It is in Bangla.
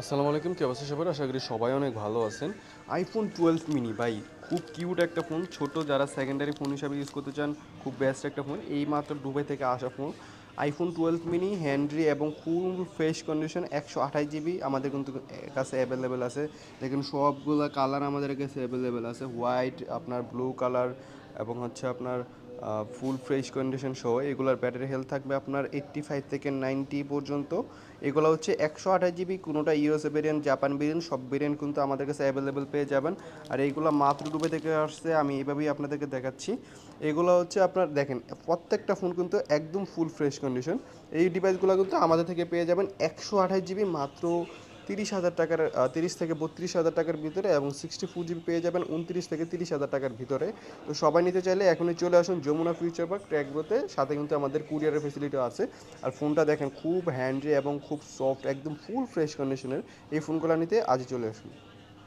আসসালামু আলাইকুম, কি অবস্থা সবার? আশা করি সবাই অনেক ভালো আছেন। আইফোন 12 মিনি ভাই, খুব কিউট একটা ফোন। ছোট যারা সেকেন্ডারি ফোন হিসাবে ইউজ করতে চান, খুব বেস্ট একটা ফোন। এই মাত্র দুবাই থেকে আসা ফোন আইফোন 12 মিনি, হ্যান্ড্রি এবং ফুল ফ্রেশ কন্ডিশন, 128 জিবি আমাদের কিন্তু কাছে অ্যাভেলেবেল আছে। দেখুন সবগুলো কালার আমাদের কাছে অ্যাভেলেবেল আছে, হোয়াইট, আপনার ব্লু কালার এবং হচ্ছে আপনার ফুল ফ্রেশ কন্ডিশন সহ। এগুলোর ব্যাটারি হেলথ থাকবে আপনার 85 থেকে 90 পর্যন্ত। এগুলো হচ্ছে 128 জিবি, কোনোটা ইউএসএ ভেরিয়েন্ট, জাপান ভেরিয়েন্ট, সব ভেরিয়েন্ট কিন্তু আমাদের কাছে অ্যাভেলেবেল পেয়ে যাবেন। আর এইগুলো মাত্র দুবাই থেকে আসছে, আমি এইভাবেই আপনাদেরকে দেখাচ্ছি। এগুলো হচ্ছে আপনার দেখেন, প্রত্যেকটা ফোন কিন্তু একদম ফুল ফ্রেশ কন্ডিশন। এই ডিভাইসগুলো কিন্তু আমাদের থেকে পেয়ে যাবেন 128 জিবি মাত্র 30,000 টাকার, 30 থেকে 32 হাজার টাকার ভিতরে, এবং 64 জিবি পেয়ে যাবেন 29 থেকে 30 হাজার টাকার ভিতরে। তো সবাই নিতে চাইলে এখনই চলে আসুন যমুনা ফিউচার পার্ক ট্র্যাকব্রোতে, সাথে কিন্তু আমাদের কুরিয়ারের ফেসিলিটিও আছে। আর ফোনটা দেখেন খুব হ্যান্ডি এবং খুব সফট, একদম ফুল ফ্রেশ কন্ডিশনের। এই ফোনগুলো নিতে আজই চলে আসুন।